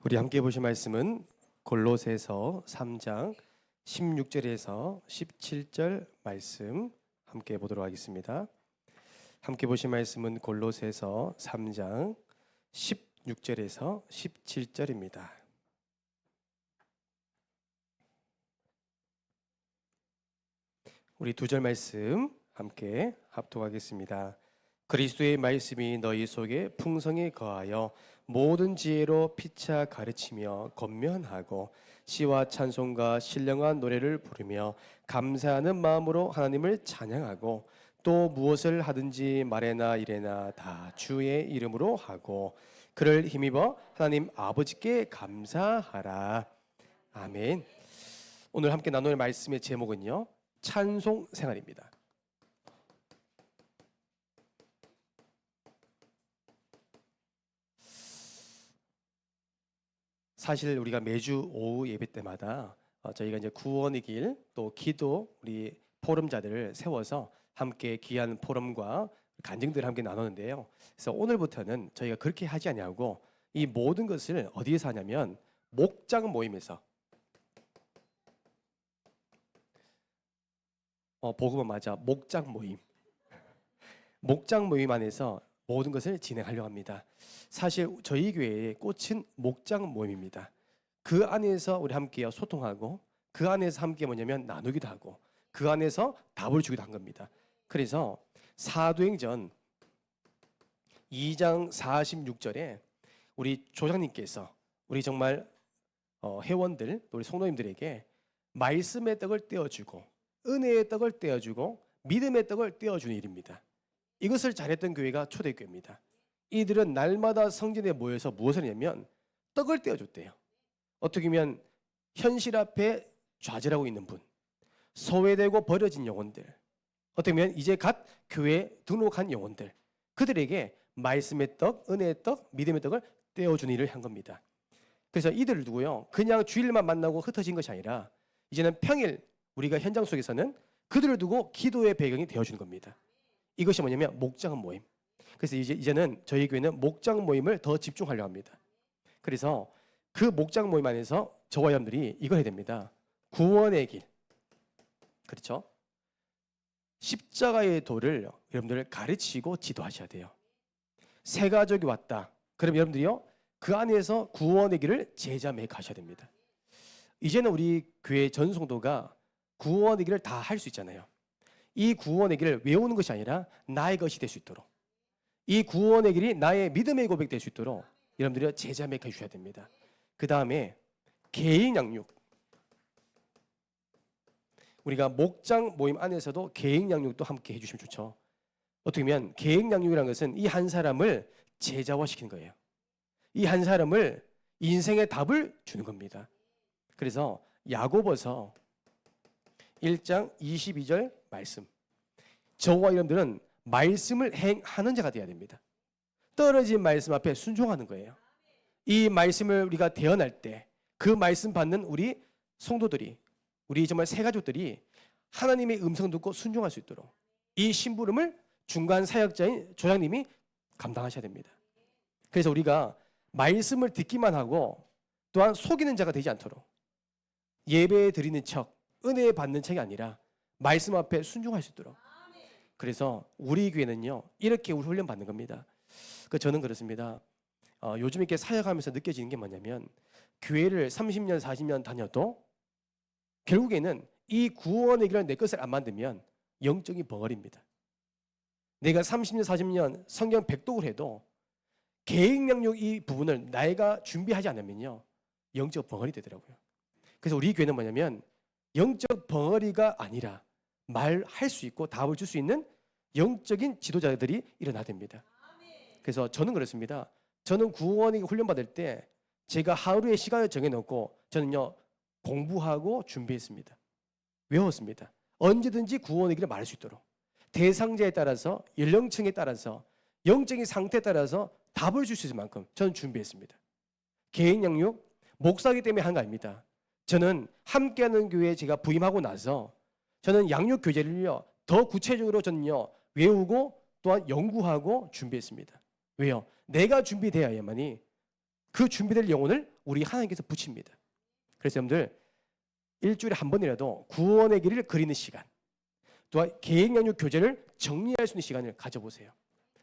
우리 함께 보실 말씀은 골로새서 3장 16절에서 17절 말씀 함께 보도록 하겠습니다. 함께 보실 말씀은 골로새서 3장 16절에서 17절입니다. 우리 두 절 말씀 함께 합독하겠습니다. 그리스도의 말씀이 너희 속에 풍성히 거하여 모든 지혜로 피차 가르치며 권면하고 시와 찬송과 신령한 노래를 부르며 감사하는 마음으로 하나님을 찬양하고 또 무엇을 하든지 말에나 이래나 다 주의 이름으로 하고 그를 힘입어 하나님 아버지께 감사하라. 아멘. 오늘 함께 나눌 말씀의 제목은요, 찬송 생활입니다. 사실 우리가 매주 오후 예배 때마다 저희가 이제 구원의 길 또 기도 우리 포럼자들을 세워서 함께 귀한 포럼과 간증들을 함께 나누는데요. 그래서 오늘부터는 저희가 그렇게 하지 아니하고 이 모든 것을 어디에서 하냐면 목장 모임에서 복음은 맞아. 목장 모임 안에서 모든 것을 진행하려고 합니다. 사실 저희 교회의 꽃은 목장 모임입니다. 그 안에서 우리 함께 소통하고 그 안에서 함께 뭐냐면 나누기도 하고 그 안에서 답을 주기도 한 겁니다. 그래서 사도행전 2장 46절에 우리 조장님께서 우리 정말 회원들 우리 성도님들에게 말씀의 떡을 떼어주고 은혜의 떡을 떼어주고 믿음의 떡을 떼어주는 일입니다. 이것을 잘했던 교회가 초대교회입니다. 이들은 날마다 성전에 모여서 무엇을 하냐면 떡을 떼어줬대요. 어떻게 보면 현실 앞에 좌절하고 있는 분, 소외되고 버려진 영혼들, 어떻게 보면 이제 갓 교회에 등록한 영혼들, 그들에게 말씀의 떡, 은혜의 떡, 믿음의 떡을 떼어주는 일을 한 겁니다. 그래서 이들을 두고요, 그냥 주일만 만나고 흩어진 것이 아니라 이제는 평일 우리가 현장 속에서는 그들을 두고 기도의 배경이 되어주는 겁니다. 이것이 뭐냐면 목장 모임. 그래서 이제는 저희 교회는 목장 모임을 더 집중하려고 합니다. 그래서 그 목장 모임 안에서 저와 여러분들이 이걸 해야 됩니다. 구원의 길. 그렇죠? 십자가의 도를 여러분들 가르치고 지도하셔야 돼요. 새 가족이 왔다. 그럼 여러분들이요, 그 안에서 구원의 길을 제자매 가셔야 됩니다. 이제는 우리 교회 전 성도가 구원의 길을 다 할 수 있잖아요. 이 구원의 길을 외우는 것이 아니라 나의 것이 될 수 있도록, 이 구원의 길이 나의 믿음의 고백 될 수 있도록 여러분들이 제자매가 해주셔야 됩니다. 그 다음에 개인 양육. 우리가 목장 모임 안에서도 개인 양육도 함께 해주시면 좋죠. 어떻게 보면 개인 양육이라는 것은 이 한 사람을 제자화시키는 거예요. 이 한 사람을 인생의 답을 주는 겁니다. 그래서 야고보서 1장 22절 말씀. 저와 여러분들은 말씀을 행하는 자가 되어야 됩니다. 떨어진 말씀 앞에 순종하는 거예요. 이 말씀을 우리가 대언할 때 그 말씀 받는 우리 성도들이, 우리 정말 새 가족들이 하나님의 음성 듣고 순종할 수 있도록 이 심부름을 중간 사역자인 조장님이 감당하셔야 됩니다. 그래서 우리가 말씀을 듣기만 하고 또한 속이는 자가 되지 않도록 예배 드리는 척, 은혜 받는 척이 아니라 말씀 앞에 순종할 수 있도록. 그래서 우리 교회는요, 이렇게 우리 훈련 받는 겁니다. 저는 그렇습니다. 요즘 이렇게 사역하면서 느껴지는 게 뭐냐면 교회를 30년, 40년 다녀도 결국에는 이 구원의 길을 내 것을 안 만들면 영적인 벙어리입니다. 내가 30년, 40년 성경 백독을 해도 개인 양육 이 부분을 내가 준비하지 않으면요, 영적 벙어리 되더라고요. 그래서 우리 교회는 뭐냐면 영적 벙어리가 아니라 말할 수 있고 답을 줄 수 있는 영적인 지도자들이 일어나야 됩니다. 그래서 저는 그렇습니다. 저는 구원이 훈련받을 때 제가 하루의 시간을 정해놓고 저는요, 공부하고 준비했습니다. 외웠습니다. 언제든지 구원의 길을 말할 수 있도록 대상자에 따라서, 연령층에 따라서, 영적인 상태에 따라서 답을 줄 수 있을 만큼 저는 준비했습니다. 개인 양육, 목사기 때문에 한 거 아닙니다. 저는 함께하는 교회에 제가 부임하고 나서 저는 양육 교재를요, 더 구체적으로 저는요, 외우고 또한 연구하고 준비했습니다. 왜요? 내가 준비되어야만이 그 준비될 영혼을 우리 하나님께서 붙입니다. 그래서 여러분들 일주일에 한 번이라도 구원의 길을 그리는 시간, 또한 계획양육 교제를 정리할 수 있는 시간을 가져보세요.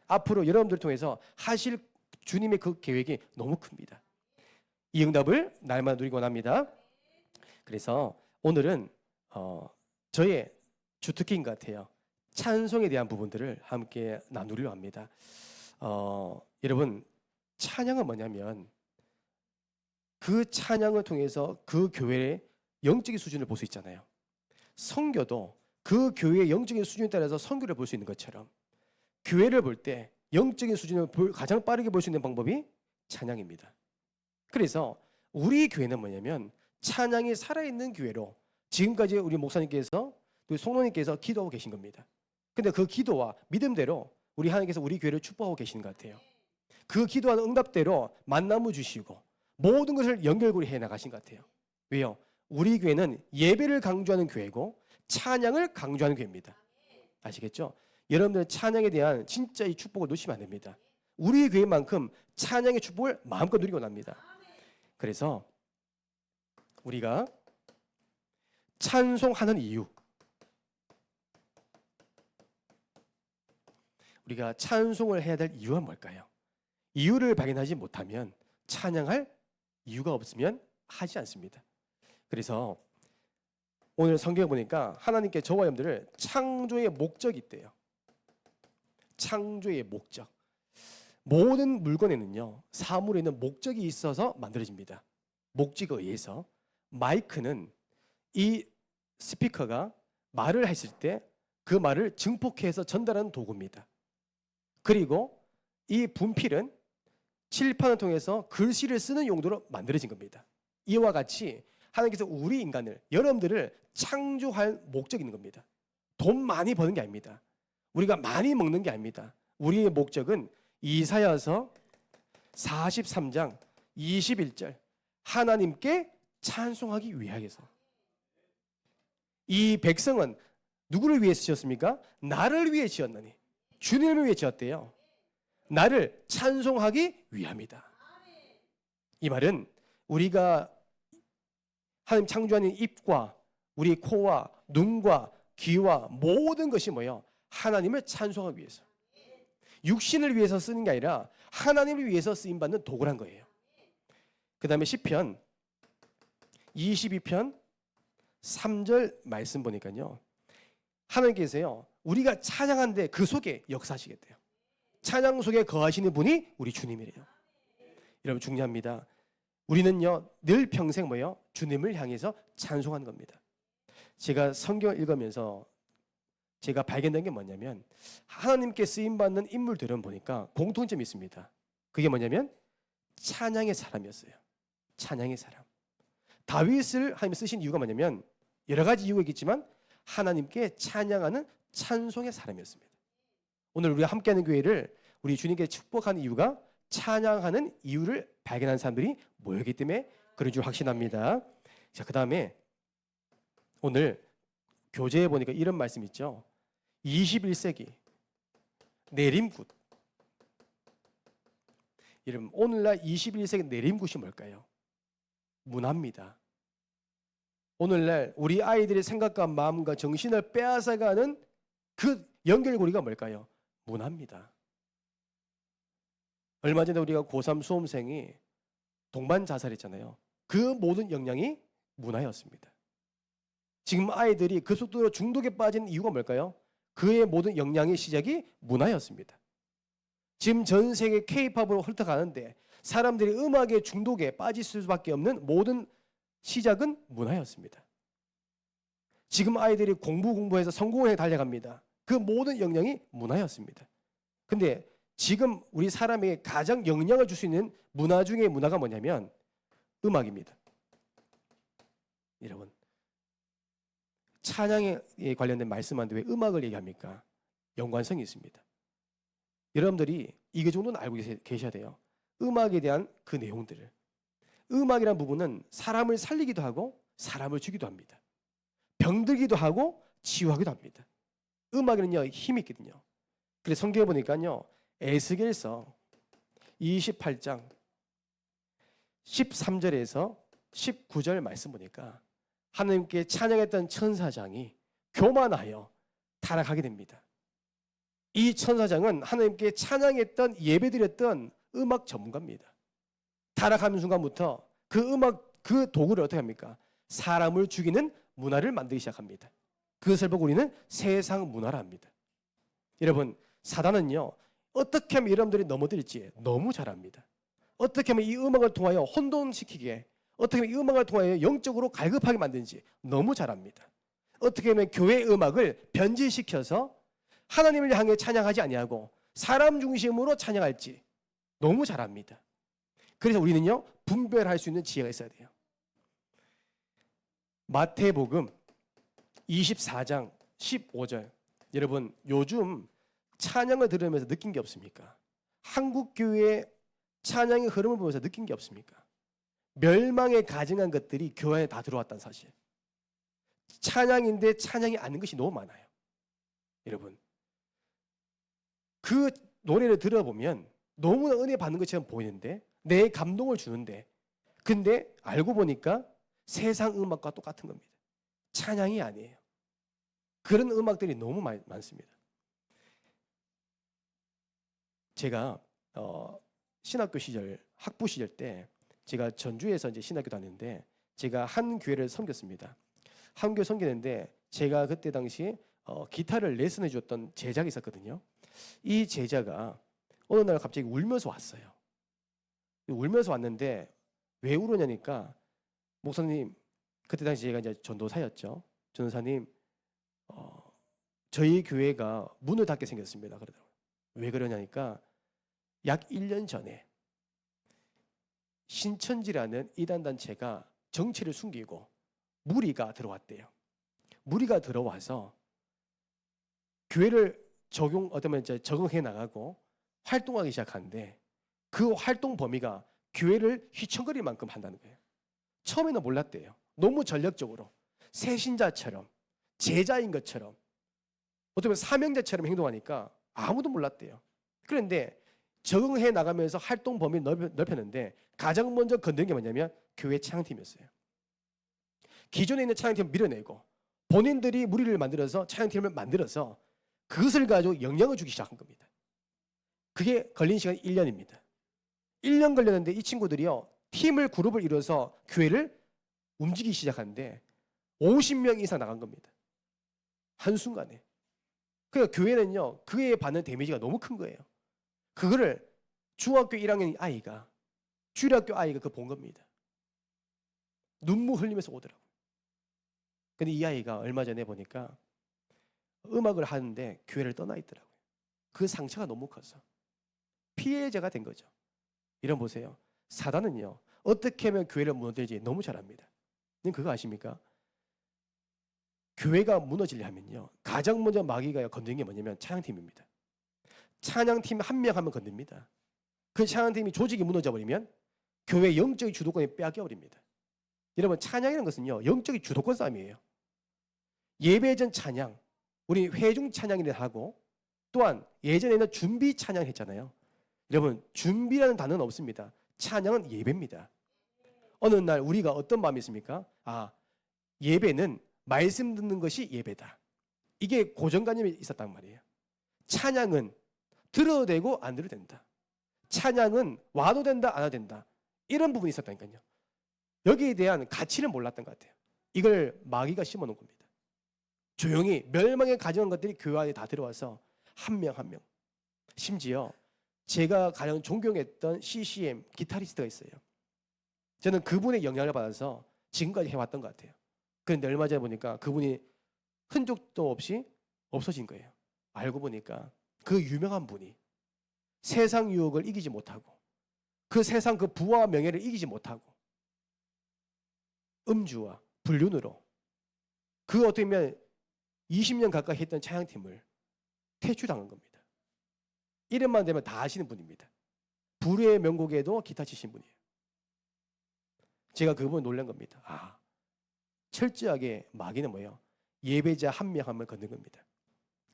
앞으로 여러분들을 통해서 하실 주님의 그 계획이 너무 큽니다. 이 응답을 날마다 누리기 원합니다. 그래서 오늘은 저의 주특기인 것 같아요. 찬송에 대한 부분들을 함께 나누려 합니다. 여러분, 찬양은 뭐냐면 그 찬양을 통해서 그 교회의 영적인 수준을 볼 수 있잖아요. 선교도 그 교회의 영적인 수준에 따라서 선교를 볼 수 있는 것처럼 교회를 볼 때 영적인 수준을 가장 빠르게 볼 수 있는 방법이 찬양입니다. 그래서 우리 교회는 뭐냐면 찬양이 살아있는 교회로 지금까지 우리 목사님께서 또 성도님께서 기도하고 계신 겁니다. 근데 그 기도와 믿음대로 우리 하나님께서 우리 교회를 축복하고 계시는 것 같아요. 그 기도하는 응답대로 만남을 주시고 모든 것을 연결고리 해 나가신 것 같아요. 왜요? 우리 교회는 예배를 강조하는 교회고 찬양을 강조하는 교회입니다. 아시겠죠? 여러분들 찬양에 대한 진짜 이 축복을 놓치면 안 됩니다. 우리 교회만큼 찬양의 축복을 마음껏 누리고 납니다. 그래서 우리가 찬송하는 이유, 우리가 찬송을 해야 될 이유가 뭘까요? 이유를 발견하지 못하면 찬양할 이유가 없으면 하지 않습니다. 그래서 오늘 성경에 보니까 하나님께 저와 여러분들을 창조의 목적이 있대요. 창조의 목적. 모든 물건에는요, 사물에는 목적이 있어서 만들어집니다. 목적에 의해서. 마이크는 이 스피커가 말을 했을 때 그 말을 증폭해서 전달하는 도구입니다. 그리고 이 분필은 칠판을 통해서 글씨를 쓰는 용도로 만들어진 겁니다. 이와 같이 하나님께서 우리 인간을, 여러분들을 창조할 목적이 있는 겁니다. 돈 많이 버는 게 아닙니다. 우리가 많이 먹는 게 아닙니다. 우리의 목적은 이사야서 43장 21절 하나님께 찬송하기 위하여서. 이 백성은 누구를 위해 지었습니까? 나를 위해 지었느니. 주님을 위해 지었대요. 나를 찬송하기 위함이다. 이 말은 우리가 하나님 창조하는 입과 우리 코와 눈과 귀와 모든 것이 뭐예요? 하나님을 찬송하기 위해서. 육신을 위해서 쓰는 게 아니라 하나님을 위해서 쓰임받는 도구란 거예요. 그 다음에 시편 22편 3절 말씀 보니까요, 하나님께서요 우리가 찬양하는데 그 속에 역사하시겠대요. 찬양 속에 거하시는 분이 우리 주님이래요. 여러분 중요합니다. 우리는요 늘 평생 뭐예요? 주님을 향해서 찬송하는 겁니다. 제가 성경을 읽으면서 제가 발견된 게 뭐냐면 하나님께 쓰임받는 인물들은 보니까 공통점이 있습니다. 그게 뭐냐면 찬양의 사람이었어요. 찬양의 사람. 다윗을 하나님 쓰신 이유가 뭐냐면 여러 가지 이유가 있겠지만 하나님께 찬양하는 찬송의 사람이었습니다. 오늘 우리가 함께하는 교회를 우리 주님께 축복하는 이유가 찬양하는 이유를 발견한 사람들이 모였기 때문에 그런 줄 확신합니다. 자, 그 다음에 오늘 교재에 보니까 이런 말씀 있죠. 21세기 내림굿. 여러분 오늘날 21세기 내림굿이 뭘까요? 문화입니다. 오늘날 우리 아이들의 생각과 마음과 정신을 빼앗아가는 그 연결고리가 뭘까요? 문화입니다. 얼마 전에 우리가 고3 수험생이 동반 자살했잖아요. 그 모든 영향이 문화였습니다. 지금 아이들이 그 속도로 중독에 빠진 이유가 뭘까요? 그의 모든 영향의 시작이 문화였습니다. 지금 전 세계 K-팝으로 훑어가는데 사람들이 음악의 중독에 빠질 수밖에 없는 모든 시작은 문화였습니다. 지금 아이들이 공부해서 성공에 달려갑니다. 그 모든 영향이 문화였습니다. 근데 지금 우리 사람에게 가장 영향을 줄 수 있는 문화 중에 문화가 뭐냐면 음악입니다. 여러분 찬양에 관련된 말씀하는데 왜 음악을 얘기합니까? 연관성이 있습니다. 여러분들이 이거 정도는 알고 계셔야 돼요. 음악에 대한 그 내용들을. 음악이라는 부분은 사람을 살리기도 하고 사람을 죽이기도 합니다. 병들기도 하고 치유하기도 합니다. 음악에는요 힘이 있거든요. 그래서 성경에 보니까요 에스겔서 28장 13절에서 19절 말씀 보니까 하나님께 찬양했던 천사장이 교만하여 타락하게 됩니다. 이 천사장은 하나님께 찬양했던 예배드렸던 음악 전문가입니다. 타락하는 순간부터 그 도구를 어떻게 합니까? 사람을 죽이는 문화를 만들기 시작합니다. 그것을 보고 우리는 세상 문화라 합니다. 여러분, 사단은요, 어떻게 하면 여러분들이 넘어들지 너무 잘합니다. 어떻게 하면 이 음악을 통하여 혼돈시키게, 어떻게 하면 이 음악을 통하여 영적으로 갈급하게 만드는지 너무 잘합니다. 어떻게 하면 교회 음악을 변질시켜서 하나님을 향해 찬양하지 아니하고 사람 중심으로 찬양할지 너무 잘합니다. 그래서 우리는요, 분별할 수 있는 지혜가 있어야 돼요. 마태복음 24장 15절. 여러분, 요즘 찬양을 들으면서 느낀 게 없습니까? 한국 교회의 찬양의 흐름을 보면서 느낀 게 없습니까? 멸망에 가증한 것들이 교회 안에 다 들어왔다는 사실. 찬양인데 찬양이 아닌 것이 너무 많아요. 여러분, 그 노래를 들어보면 너무나 은혜 받는 것처럼 보이는데, 내 감동을 주는데, 근데 알고 보니까 세상 음악과 똑같은 겁니다. 찬양이 아니에요. 그런 음악들이 너무 많습니다. 제가 신학교 시절, 학부 시절 때 제가 전주에서 이제 신학교 다녔는데, 제가 한 교회를 섬겼습니다. 한 교회 섬기는데, 제가 그때 당시 기타를 레슨해 줬던 제자가 있었거든요. 이 제자가 어느 날 갑자기 울면서 왔어요. 울면서 왔는데 왜 울으냐니까, 목사님, 그때 당시 제가 이제 전도사였죠. 전도사님, 저희 교회가 문을 닫게 생겼습니다. 그러더라고요. 왜 그러냐니까, 약 1년 전에 신천지라는 이단 단체가 정체를 숨기고 무리가 들어왔대요. 무리가 들어와서 교회를 적응해 나가고 활동하기 시작하는데, 그 활동 범위가 교회를 휘청거릴 만큼 한다는 거예요. 처음에는 몰랐대요. 너무 전력적으로 새신자처럼, 제자인 것처럼, 어떻게 보면 사명자처럼 행동하니까 아무도 몰랐대요. 그런데 적응해 나가면서 활동 범위를 넓혔는데, 가장 먼저 건드린 게 뭐냐면 교회 찬양팀이었어요. 기존에 있는 찬양팀을 밀어내고 본인들이 무리를 만들어서 찬양팀을 만들어서 그것을 가지고 영향을 주기 시작한 겁니다. 그게 걸린 시간이 1년입니다. 1년 걸렸는데 이 친구들이요, 그룹을 이뤄서 교회를 움직이기 시작하는데 50명 이상 나간 겁니다. 한순간에. 그러니까 교회는요, 그에 받는 데미지가 너무 큰 거예요. 그거를 중학교 1학년 아이가, 주일학교 아이가 그거 본 겁니다. 눈물 흘리면서 오더라고요. 근데 이 아이가 얼마 전에 보니까 음악을 하는데 교회를 떠나 있더라고요. 그 상처가 너무 커서 피해자가 된 거죠. 이런 보세요. 사단은요, 어떻게 하면 교회를 무너뜨릴지 너무 잘합니다. 님 그거 아십니까? 교회가 무너지려면요, 가장 먼저 마귀가 건드린 게 뭐냐면 찬양팀입니다. 찬양팀 한 명 하면 건듭니다. 그 찬양팀이 조직이 무너져 버리면 교회 영적인 주도권이 빼앗겨 버립니다. 여러분, 찬양이라는 것은요, 영적인 주도권 싸움이에요. 예배 전 찬양, 우리 회중 찬양이라 하고, 또한 예전에는 준비 찬양 했잖아요. 여러분, 준비라는 단어는 없습니다. 찬양은 예배입니다. 어느 날 우리가 어떤 마음이 있습니까? 예배는 말씀 듣는 것이 예배다. 이게 고정관념이 있었단 말이에요. 찬양은 들어도 되고 안 들어도 된다. 찬양은 와도 된다, 안 와도 된다. 이런 부분이 있었다니까요. 여기에 대한 가치를 몰랐던 것 같아요. 이걸 마귀가 심어놓은 겁니다. 조용히 멸망에 가져온 것들이 교회 안에 다 들어와서 한 명 한 명. 심지어 제가 가장 존경했던 CCM 기타리스트가 있어요. 저는 그분의 영향을 받아서 지금까지 해왔던 것 같아요. 그런데 얼마 전에 보니까 그분이 흔적도 없이 없어진 거예요. 알고 보니까 그 유명한 분이 세상 유혹을 이기지 못하고, 그 세상 그 부와 명예를 이기지 못하고, 음주와 불륜으로 그 어떻게 보면 20년 가까이 했던 찬양팀을 퇴출당한 겁니다. 이름만 되면 다 아시는 분입니다. 불후의 명곡에도 기타 치신 분이에요. 제가 그분 놀란 겁니다. 철저하게 마귀는 뭐예요? 예배자 한 명 한 명 걷는 겁니다.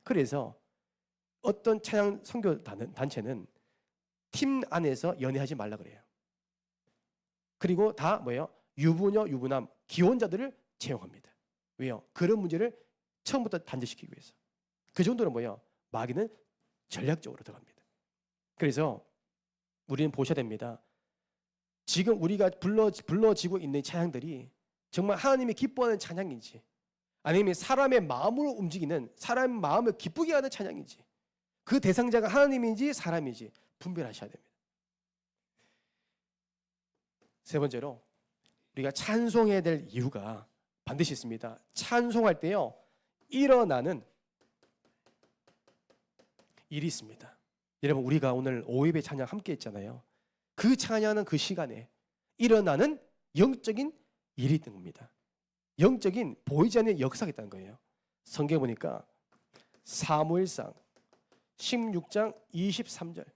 그래서 어떤 찬양 선교 단체는 팀 안에서 연애하지 말라 그래요. 그리고 다 뭐예요? 유부녀, 유부남, 기혼자들을 채용합니다. 왜요? 그런 문제를 처음부터 단절시키기 위해서. 그 정도는 뭐예요? 마귀는 전략적으로 들어갑니다. 그래서 우리는 보셔야 됩니다. 지금 우리가 불러지고 있는 찬양들이 정말 하나님이 기뻐하는 찬양인지, 아니면 사람의 마음을 움직이는, 사람의 마음을 기쁘게 하는 찬양인지, 그 대상자가 하나님인지 사람인지 분별하셔야 됩니다. 세 번째로 우리가 찬송해야 될 이유가 반드시 있습니다. 찬송할 때요, 일어나는 일이 있습니다. 여러분, 우리가 오늘 5예배 찬양 함께 했잖아요. 그 찬양하는 그 시간에 일어나는 영적인 일이 있는 겁니다. 영적인 보이지 않는 역사가 있다는 거예요. 성경에 보니까 사무엘상 16장 23절,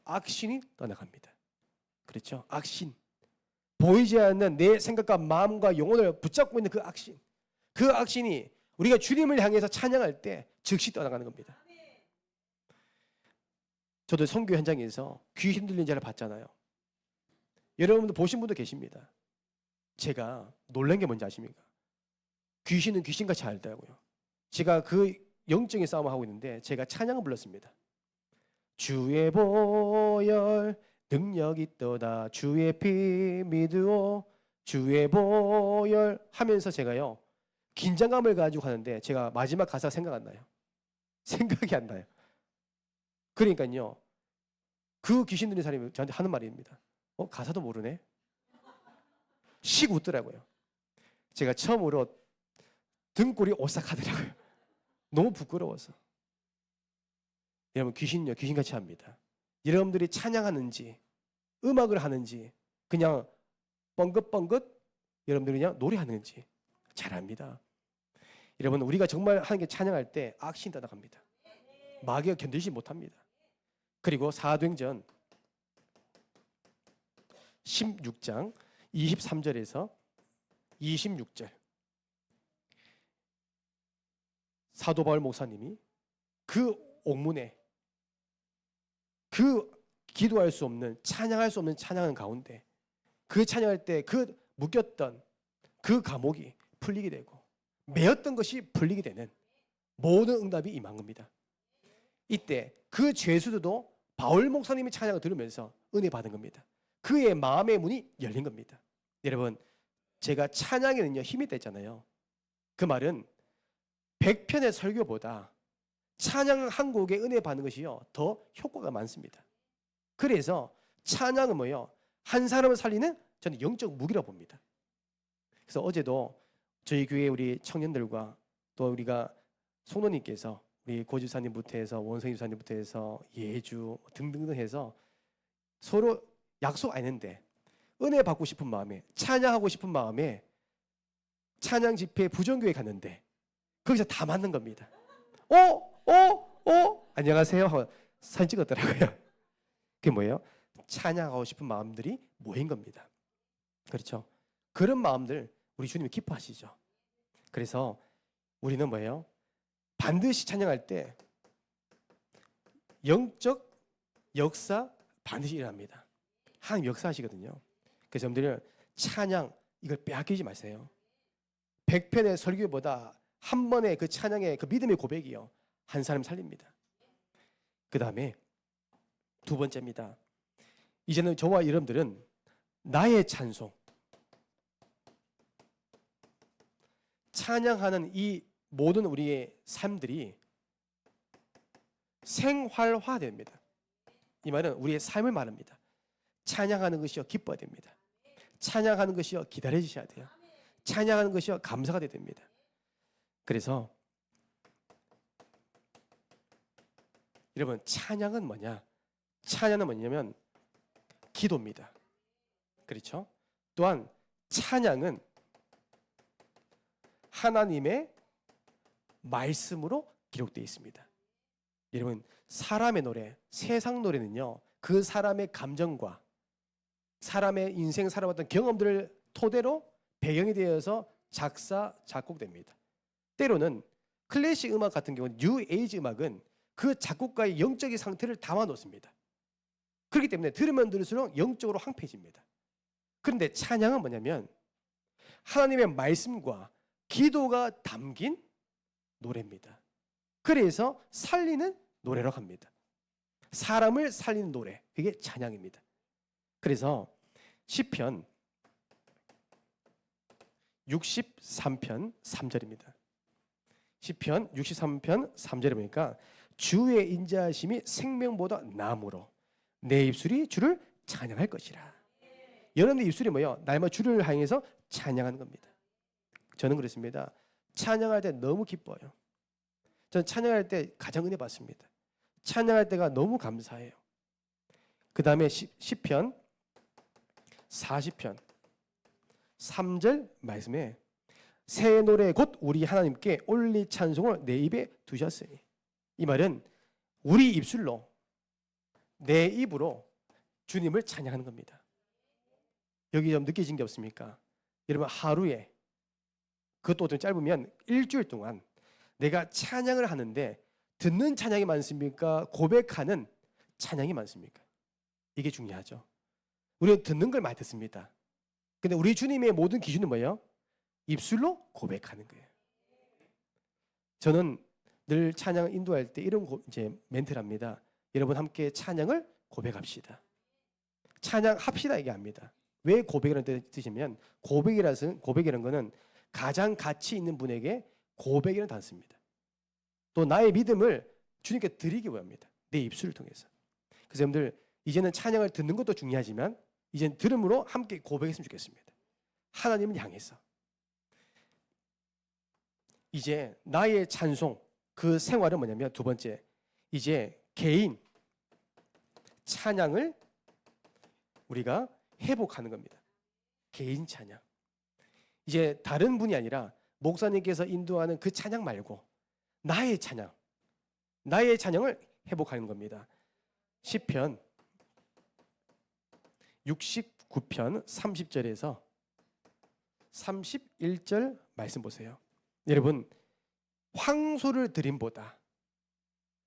악신이 떠나갑니다. 그렇죠? 악신. 보이지 않는 내 생각과 마음과 영혼을 붙잡고 있는 그 악신. 그 악신이 우리가 주님을 향해서 찬양할 때 즉시 떠나가는 겁니다. 저도 선교 현장에서 귀신 들린 자를 봤잖아요. 여러분도 보신 분도 계십니다. 제가 놀란 게 뭔지 아십니까? 귀신은 귀신같이 알더라고요. 제가 그 영적인 싸움을 하고 있는데 제가 찬양을 불렀습니다. 주의 보혈 능력 있도다, 주의 피 믿으오, 주의 보혈 하면서 제가요 긴장감을 가지고 하는데 제가 마지막 가사가 생각 안 나요. 생각이 안 나요. 그러니까요, 그 귀신 들린 사람이 저한테 하는 말입니다. 가사도 모르네? 씩 웃더라고요. 제가 처음으로 등골이 오싹하더라고요. 너무 부끄러워서. 여러분, 귀신요, 귀신같이 합니다. 여러분들이 찬양하는지, 음악을 하는지, 그냥 뻥긋뻥긋 여러분들이 그냥 노래하는지 잘합니다. 여러분, 우리가 정말 하나님께 찬양할 때 악신 떠나갑니다. 마귀가 견디지 못합니다. 그리고 사도행전 16장 23절에서 26절, 사도 바울 목사님이 그 옥문에 그 기도할 수 없는, 찬양할 수 없는 찬양하는 가운데 그 찬양할 때 그 묶였던 그 감옥이 풀리게 되고 매였던 것이 풀리게 되는 모든 응답이 임한 겁니다. 이때 그 죄수들도 바울 목사님의 찬양을 들으면서 은혜 받은 겁니다. 그의 마음의 문이 열린 겁니다. 여러분, 제가 찬양에는요 힘이 있다 했잖아요. 그 말은 100편의 설교보다 찬양 한 곡에 은혜 받는 것이요 더 효과가 많습니다. 그래서 찬양은 뭐예요? 한 사람을 살리는 저는 영적 무기라고 봅니다. 그래서 어제도 저희 교회 우리 청년들과 또 우리가 송로님께서 우리 고집사님부터 해서 원성희 집사님부터 해서 예주 등등등 해서 서로 약속 안 했는데 은혜 받고 싶은 마음에, 찬양하고 싶은 마음에 찬양 집회 부정교회 갔는데 거기서 다 맞는 겁니다. 안녕하세요 하고 사진 찍었더라고요. 그게 뭐예요? 찬양하고 싶은 마음들이 모인 겁니다. 그렇죠? 그런 마음들 우리 주님이 기뻐하시죠. 그래서 우리는 뭐예요? 반드시 찬양할 때 영적 역사 반드시 일어납니다. 하나님 역사하시거든요. 그래서 여러분들은 찬양 이걸 빼앗기지 마세요. 100편의 설교보다 한 번의 그 찬양의 그 믿음의 고백이요 한 사람 살립니다. 그 다음에 두 번째입니다. 이제는 저와 여러분들은 나의 찬송, 찬양하는 이 모든 우리의 삶들이 생활화됩니다. 이 말은 우리의 삶을 말합니다. 찬양하는 것이요 기뻐야 됩니다. 찬양하는 것이요 기다려주셔야 돼요. 찬양하는 것이요 감사가 돼야 됩니다. 그래서 여러분, 찬양은 뭐냐? 찬양은 뭐냐면 기도입니다. 그렇죠? 또한 찬양은 하나님의 말씀으로 기록되어 있습니다. 여러분, 사람의 노래, 세상 노래는요 그 사람의 감정과 사람의 인생 살아왔던 경험들을 토대로 배경이 되어서 작사, 작곡됩니다. 때로는 클래식 음악 같은 경우는 뉴 에이지 음악은 그 작곡가의 영적인 상태를 담아 놓습니다. 그렇기 때문에 들으면 들을수록 영적으로 황폐해집니다. 그런데 찬양은 뭐냐면 하나님의 말씀과 기도가 담긴 노래입니다. 그래서 살리는 노래라고 합니다. 사람을 살리는 노래, 그게 찬양입니다. 그래서 시편 63편 3절입니다. 시편 63편 3절에 보니까 주의 인자하심이 생명보다 나음으로 내 입술이 주를 찬양할 것이라. 여러분의 입술이 뭐예요? 날마다 주를 향해서 찬양하는 겁니다. 저는 그렇습니다. 찬양할 때 너무 기뻐요. 저는 찬양할 때 가장 은혜 받습니다. 찬양할 때가 너무 감사해요. 그 다음에 시편 40편 3절 말씀에 새 노래 곧 우리 하나님께 올리 찬송을 내 입에 두셨으니, 이 말은 우리 입술로 내 입으로 주님을 찬양하는 겁니다. 여기 좀 느껴진 게 없습니까? 여러분 하루에, 그것도 좀 짧으면 일주일 동안 내가 찬양을 하는데 듣는 찬양이 많습니까? 고백하는 찬양이 많습니까? 이게 중요하죠. 우리는 듣는 걸 많이 듣습니다. 근데 우리 주님의 모든 기준은 뭐예요? 입술로 고백하는 거예요. 저는 늘 찬양을 인도할 때 이런 이제 멘트를 합니다. 여러분 함께 찬양을 고백합시다. 찬양합시다 얘기합니다. 왜 고백이라는 뜻이면 고백이라는 거는 가장 가치 있는 분에게 고백이라는 단어를 씁니다. 또 나의 믿음을 주님께 드리기 원합니다. 내 입술을 통해서. 그래서 여러분들 이제는 찬양을 듣는 것도 중요하지만 이제는 들음으로 함께 고백했으면 좋겠습니다. 하나님을 향해서. 이제 나의 찬송, 그 생활은 뭐냐면 두 번째, 이제 개인 찬양을 우리가 회복하는 겁니다. 개인 찬양. 이제 다른 분이 아니라 목사님께서 인도하는 그 찬양 말고 나의 찬양을 회복하는 겁니다. 시편 69편 30절에서 31절 말씀 보세요. 여러분, 황소를 드림보다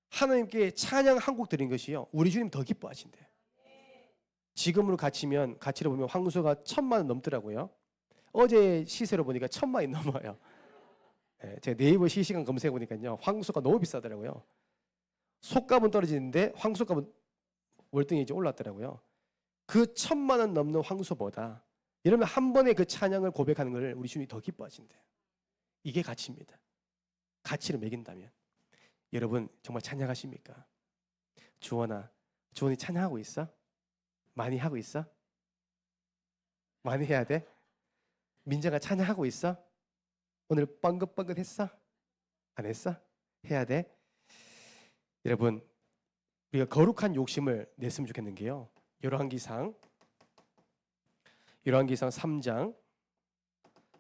하나님께 찬양 한 곡 드린 것이요, 우리 주님 더 기뻐하신대요. 지금으로 가치로 보면 황소가 1,000만 원 넘더라고요. 어제 시세로 보니까 1,000만 원이 넘어요. 제가 네이버 실시간 검색해 보니까요, 황소가 너무 비싸더라고요. 속값은 떨어지는데 황소값은 월등히 이제 올랐더라고요. 그 1,000만 원 넘는 황소보다 여러분 한 번에 그 찬양을 고백하는 걸 우리 주님이 더 기뻐하신대요. 이게 가치입니다. 가치를 매긴다면 여러분 정말 찬양하십니까? 주원이 찬양하고 있어? 많이 하고 있어? 많이 해야 돼? 민정아 찬양하고 있어? 오늘 뻥긋뻥긋 했어? 안 했어? 해야 돼? 여러분, 우리가 거룩한 욕심을 냈으면 좋겠는 게요, 열왕기상 3장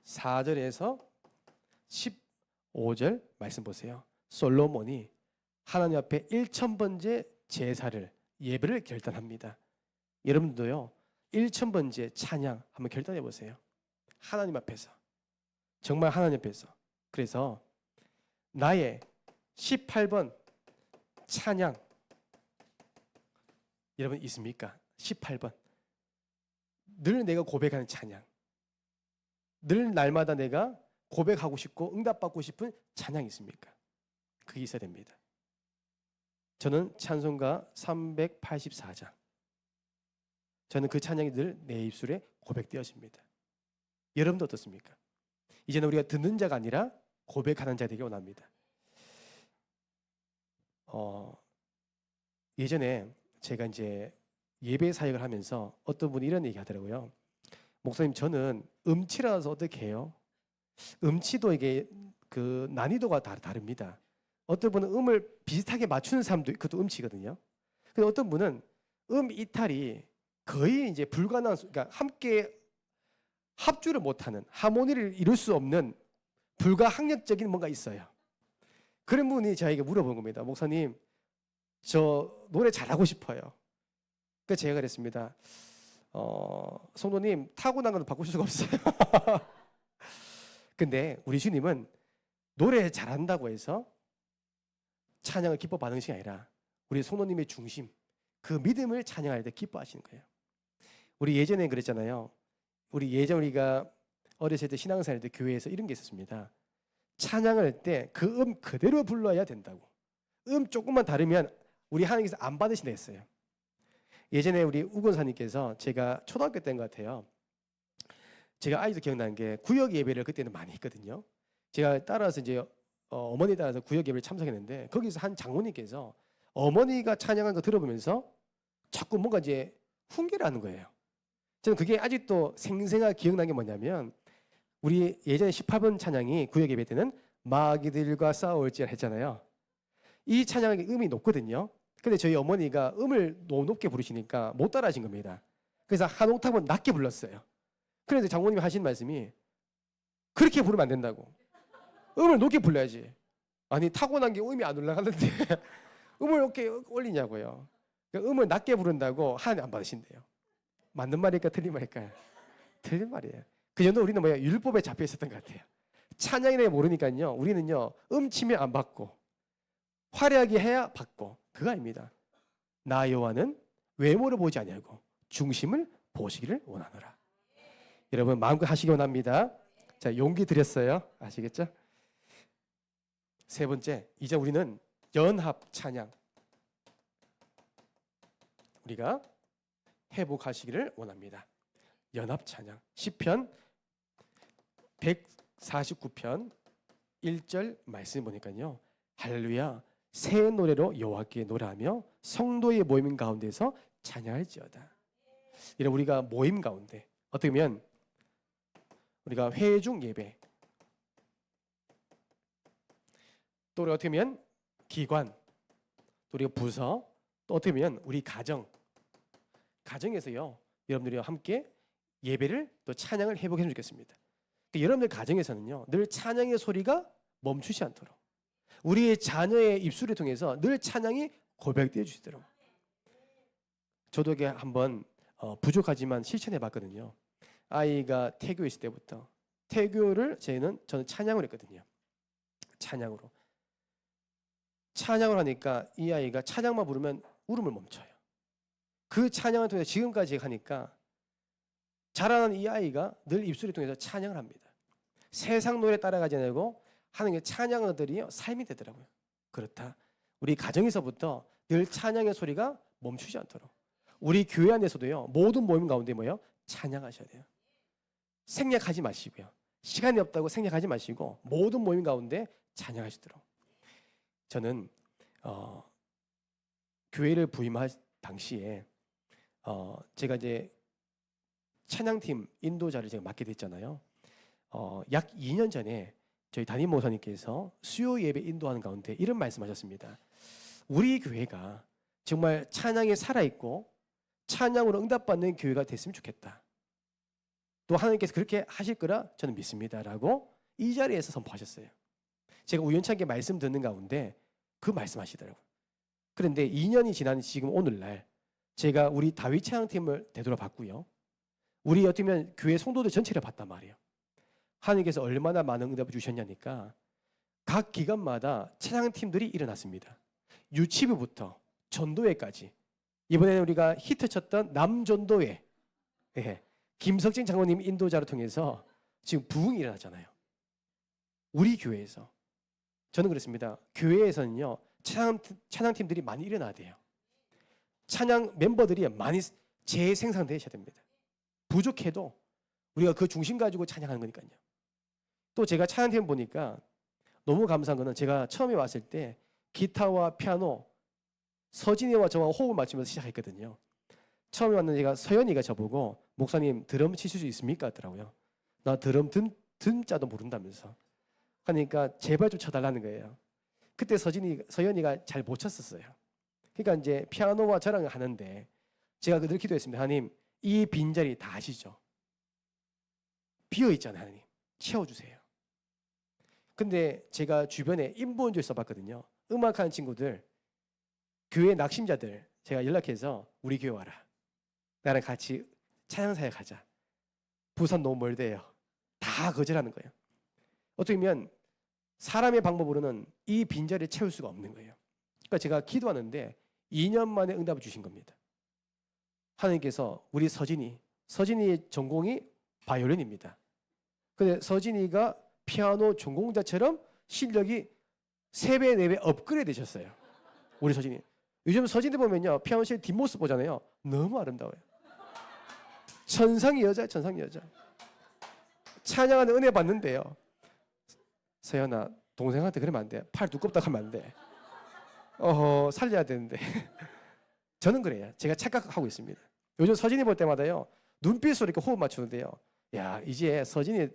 4절에서 15절 말씀 보세요. 솔로몬이 하나님 앞에 1,000번째 제사를, 예배를 결단합니다. 여러분들도요 1,000번째 찬양 한번 결단해 보세요. 하나님 앞에서, 정말 하나님 앞에서. 그래서 나의 18번 찬양 여러분 있습니까? 18번. 늘 내가 고백하는 찬양, 늘 날마다 내가 고백하고 싶고 응답받고 싶은 찬양이 있습니까? 그게 있어야 됩니다. 저는 찬송가 384장, 저는 그 찬양이 늘 내 입술에 고백되어집니다. 여러분도 어떻습니까? 이제는 우리가 듣는 자가 아니라 고백하는 자 되기 원합니다. 예전에 제가 이제 예배 사역을 하면서 어떤 분이 이런 얘기 하더라고요. 목사님, 저는 음치라서 어떻게 해요? 음치도 이게 그 난이도가 다릅니다. 어떤 분은 음을 비슷하게 맞추는 사람도 그것도 음치거든요. 근데 어떤 분은 음 이탈이 거의 이제 불가능한, 그러니까 함께 합주를 못하는, 하모니를 이룰 수 없는 불가항력적인 뭔가 있어요. 그런 분이 저에게 물어본 겁니다. 목사님, 저 노래 잘하고 싶어요. 그래서 제가 그랬습니다. 성도님, 타고난 건 바꿀 수가 없어요. 근데 우리 주님은 노래 잘한다고 해서 찬양을 기뻐 받는 것이 아니라 우리 성도님의 중심, 그 믿음을 찬양할 때 기뻐하시는 거예요. 우리 예전에 그랬잖아요. 우리 예전 우리가 어렸을 때 신앙생활 때 교회에서 이런 게 있었습니다. 찬양할 때 그 그대로 불러야 된다고. 조금만 다르면 우리 하나님께서 안 받으신다 했어요. 예전에 우리 우건사님께서 제가 초등학교 때인 것 같아요. 제가 아직도 기억나는 게 구역 예배를 그때는 많이 했거든요. 제가 따라서 이제 어머니 따라서 구역 예배를 참석했는데 거기서 한 장모님께서 어머니가 찬양한 거 들어보면서 자꾸 뭔가 이제 훈계를 하는 거예요. 저는 그게 아직도 생생하게 기억나는 게 뭐냐면 우리 예전에 18번 찬양이 구역 예배 때는 마귀들과 싸울지라 했잖아요. 이 찬양의 음이 높거든요. 근데 저희 어머니가 음을 너무 높게 부르시니까 못 따라하신 겁니다. 그래서 한 옥타브 낮게 불렀어요. 그래서 장모님이 하신 말씀이 그렇게 부르면 안 된다고. 음을 높게 불러야지. 아니 타고난 게 음이 안 올라가는데 음을 높게 올리냐고요. 그러니까 음을 낮게 부른다고 하나님 안 받으신대요. 맞는 말일까 틀린 말일까요? 틀린 말이에요. 그 정도 우리는 율법에 잡혀 있었던 것 같아요. 찬양이라 모르니까요. 우리는요 치면 안 받고 화려하게 해야 받고 그거 아닙니다. 나 여호와는 외모를 보지 아니하고 중심을 보시기를 원하노라. 여러분 마음껏 하시기 원합니다. 자, 용기 드렸어요. 아시겠죠? 세 번째, 이제 우리는 연합 찬양 우리가 회복하시기를 원합니다. 연합 찬양 시편 149편 1절 말씀 보니까요. 할렐루야 새 노래로 여호와께 노래하며 성도의 모임 가운데서 찬양할지어다. 이런 우리가 모임 가운데 어떻게 보면 우리가 회중 예배 또 우리가 어떻게 보면 기관 또 우리가 부서 또 어떻게 보면 우리 가정에서요 여러분들이 함께 예배를 또 찬양을 회복했으면 좋겠습니다. 여러분들 가정에서는요 늘 찬양의 소리가 멈추지 않도록 우리의 자녀의 입술을 통해서 늘 찬양이 고백되어 주시도록. 저도 이게 한번 부족하지만 실천해 봤거든요. 아이가 태교에 있을 때부터 태교를 저는 찬양을 했거든요. 찬양으로 하니까 이 아이가 찬양만 부르면 울음을 멈춰요. 그 찬양을 통해서 지금까지 하니까 자라는 이 아이가 늘 입술을 통해서 찬양을 합니다. 세상 노래 따라가지 않고 하는 게 찬양들이 삶이 되더라고요. 그렇다. 우리 가정에서부터 늘 찬양의 소리가 멈추지 않도록 우리 교회 안에서도요 모든 모임 가운데 찬양하셔야 돼요. 생략하지 마시고요. 시간이 없다고 생략하지 마시고 모든 모임 가운데 찬양하시도록. 저는 교회를 부임할 당시에 제가 이제 찬양팀 인도자를 제가 맡게 됐잖아요. 약 2년 전에 저희 담임 목사님께서 수요 예배 인도하는 가운데 이런 말씀하셨습니다. 우리 교회가 정말 찬양에 살아있고 찬양으로 응답받는 교회가 됐으면 좋겠다. 또 하나님께서 그렇게 하실 거라 저는 믿습니다라고 이 자리에서 선포하셨어요. 제가 우연찮게 말씀 듣는 가운데 그 말씀하시더라고요. 그런데 2년이 지난 지금 오늘날 제가 우리 다윗 찬양팀을 되돌아봤고요. 우리 어떻게 보면 교회 성도들 전체를 봤단 말이에요. 하나님께서 얼마나 많은 응답을 주셨냐니까 각 기관마다 찬양팀들이 일어났습니다. 유치부부터 전도회까지 이번에는 우리가 히트쳤던 남전도회 김석진 장로님 인도자를 통해서 지금 부흥이 일어났잖아요. 우리 교회에서 저는 그렇습니다. 교회에서는요 찬양팀들이 많이 일어나야 돼요. 찬양 멤버들이 많이 재생산되셔야 됩니다. 부족해도 우리가 그 중심 가지고 찬양하는 거니까요. 또 제가 찬양팀 보니까 너무 감사한 거는 제가 처음에 왔을 때 기타와 피아노 서진이와 저와 호흡을 맞추면서 시작했거든요. 처음에 왔는 제가 서연이가 저보고 목사님 드럼 치실 수 있습니까? 하더라고요. 나 드럼 듬자도 모른다면서. 그러니까 제발 좀 쳐달라는 거예요. 그때 서연이가 잘 못 쳤었어요. 그러니까 이제 피아노와 저랑 하는데 제가 늘 기도했습니다. 하나님 이 빈자리 다 아시죠? 비어있잖아요. 하나님 채워주세요. 근데 제가 주변에 인본주의 써봤거든요. 음악하는 친구들 교회 낙심자들 제가 연락해서 우리 교회 와라. 나랑 같이 찬양사에 가자. 부산 너무 멀대요. 다 거절하는 거예요. 어떻게 보면 사람의 방법으로는 이 빈자리를 채울 수가 없는 거예요. 그러니까 제가 기도하는데 2년 만에 응답을 주신 겁니다. 하나님께서 우리 서진이의 전공이 바이올린입니다. 근데 서진이가 피아노 전공자처럼 실력이 3배, 4배 업그레이드 되셨어요. 우리 서진이. 요즘 서진이 보면요, 피아노실 뒷모습 보잖아요. 너무 아름다워요. 천상의 여자, 천상의 여자. 찬양하는 은혜 받는데요. 서연아, 동생한테 그러면 안 돼. 팔 두껍다 하면 안 돼. 살려야 되는데. 저는 그래요. 제가 착각하고 있습니다. 요즘 서진이 볼 때마다요, 눈빛으로 이렇게 호흡 맞추는데요. 야, 이제 서진이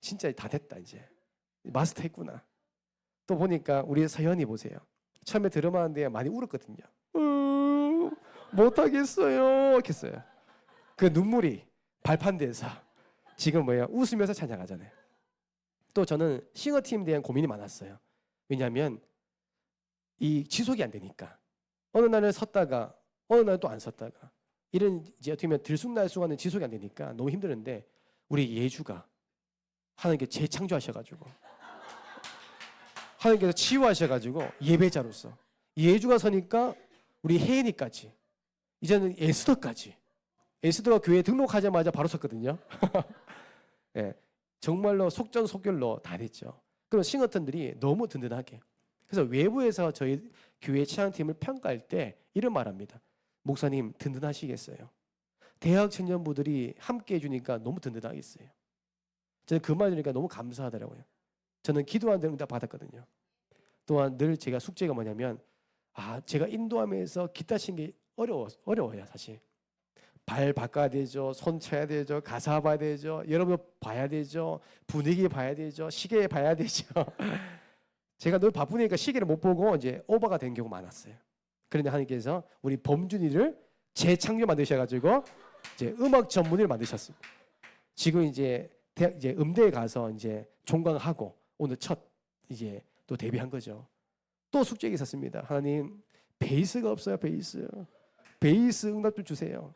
진짜 다 됐다, 이제. 마스터 했구나. 또 보니까 우리 서연이 보세요. 처음에 들어봤는데 많이 울었거든요. 못하겠어요. 했어요. 그 눈물이 발판대에서 지금 웃으면서 찬양하잖아요. 또 저는 싱어팀에 대한 고민이 많았어요. 왜냐하면 이 지속이 안 되니까. 어느 날은 섰다가 어느 날은 또 안 섰다가 이런 이제 어떻게 보면 들쑥날쑥하는 지속이 안 되니까 너무 힘들었는데 우리 예주가 하나님께 재창조하셔가지고 하나님께서 치유하셔가지고 예배자로서 예주가 서니까 우리 혜인이까지 이제는 에스더까지 에스더가 교회에 등록하자마자 바로 섰거든요. 네, 정말로 속전속결로 다 됐죠. 그럼 싱어턴들이 너무 든든하게 그래서 외부에서 저희 교회 찬양팀을 평가할 때 이런 말합니다. 목사님 든든하시겠어요. 대학 청년부들이 함께 해주니까 너무 든든하겠어요. 저는 그 말 들으니까 너무 감사하더라고요. 저는 기도하는 데 응답 받았거든요. 또한 늘 제가 숙제가 뭐냐면 제가 인도하면서 기타 치는 게 어려워요 사실. 발 바꿔야 되죠. 손 쳐야 되죠. 가사 봐야 되죠. 여러분 봐야 되죠. 분위기 봐야 되죠. 시계 봐야 되죠. 제가 늘 바쁘니까 시계를 못 보고 이제 오버가 된 경우가 많았어요. 그런데 하나님께서 우리 범준이를 재창조 만드셔가지고 이제 음악 전문을 만드셨습니다. 지금 이제 대학 이제 음대에 가서 이제 종강하고 오늘 첫 이제 또 데뷔한 거죠. 또 숙제가 있었습니다. 하나님 베이스가 없어요. 베이스 응답 좀 주세요.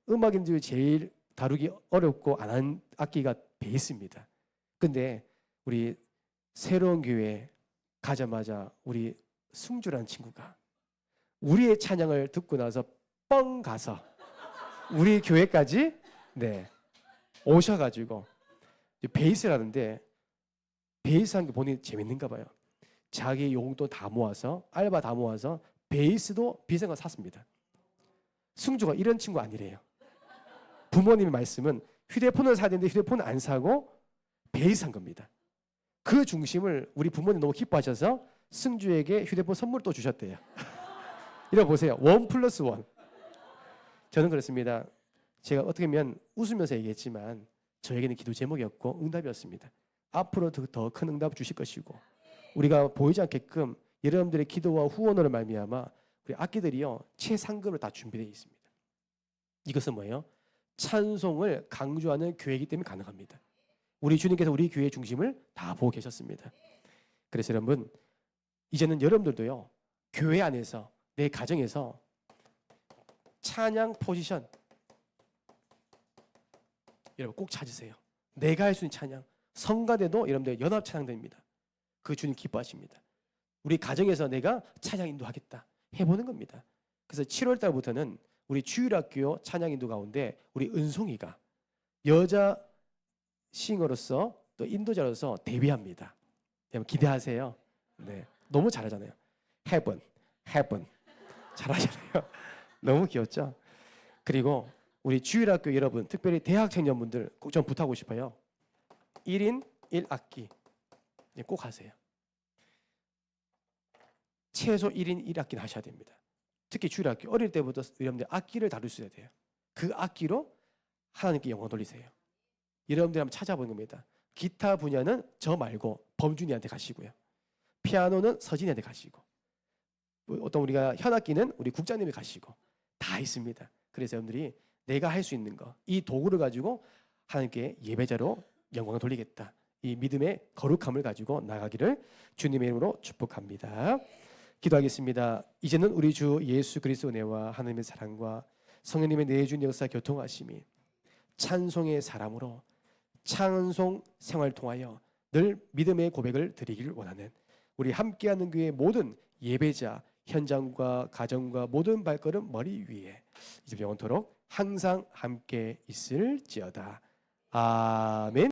음악인들이 제일 다루기 어렵고 안 한 악기가 베이스입니다. 근데 우리 새로운 교회 가자마자 우리 승주라는 친구가 우리의 찬양을 듣고 나서 뻥 가서 우리 교회까지 오셔가지고 베이스라는데 베이스 한 게 본인이 재밌는가 봐요. 자기 용돈 다 모아서 알바 다 모아서 베이스도 비싼 거 샀습니다. 승주가 이런 친구 아니래요. 부모님의 말씀은 휴대폰을 사야 되는데 휴대폰을 안 사고 베이스 한 겁니다. 그 중심을 우리 부모님 너무 기뻐하셔서 승주에게 휴대폰 선물 또 주셨대요. 이러 보세요. 1+1. 저는 그렇습니다. 제가 어떻게 보면 웃으면서 얘기했지만 저에게는 기도 제목이었고 응답이었습니다. 앞으로 더 큰 응답을 주실 것이고 우리가 보이지 않게끔 여러분들의 기도와 후원으로 말미암아 우리 악기들이요 최상급으로 다 준비되어 있습니다. 이것은 뭐예요? 찬송을 강조하는 교회이기 때문에 가능합니다. 우리 주님께서 우리 교회의 중심을 다 보고 계셨습니다. 그래서 여러분 이제는 여러분들도요 교회 안에서 내 가정에서 찬양 포지션 여러분 꼭 찾으세요. 내가 할 수 있는 찬양 성가대도 여러분들 연합 찬양대입니다. 그 주님 기뻐하십니다. 우리 가정에서 내가 찬양 인도하겠다 해보는 겁니다. 그래서 7월 달부터는 우리 주일학교 찬양 인도 가운데 우리 은송이가 여자 싱어로서 또 인도자로서 데뷔합니다. 여러분 기대하세요. 네, 너무 잘하잖아요. Heaven 잘하잖아요. 너무 귀엽죠? 그리고 우리 주일학교 여러분, 특별히 대학 청년분들 꼭 좀 부탁하고 싶어요. 1인 1악기 꼭 하세요. 최소 1인 1악기는 하셔야 됩니다. 특히 주일학교 어릴 때부터 여러분들 악기를 다룰 수 있어야 돼요. 그 악기로 하나님께 영광 돌리세요. 여러분들 한번 찾아보는 겁니다. 기타 분야는 저 말고 범준이한테 가시고요. 피아노는 서진이한테 가시고 어떤 우리가 현악기는 우리 국장님이 가시고 다 있습니다. 그래서 여러분들이 내가 할 수 있는 거 이 도구를 가지고 하나님께 예배자로 영광을 돌리겠다. 이 믿음의 거룩함을 가지고 나가기를 주님의 이름으로 축복합니다. 기도하겠습니다. 이제는 우리 주 예수 그리스도 은혜와 하나님의 사랑과 성령님의 내주인 역사 교통하심이 찬송의 사람으로 찬송 생활을 통하여 늘 믿음의 고백을 드리기를 원하는 우리 함께하는 교회의 모든 예배자 현장과 가정과 모든 발걸음 머리 위에 이제 영원토록 항상 함께 있을지어다. 아멘.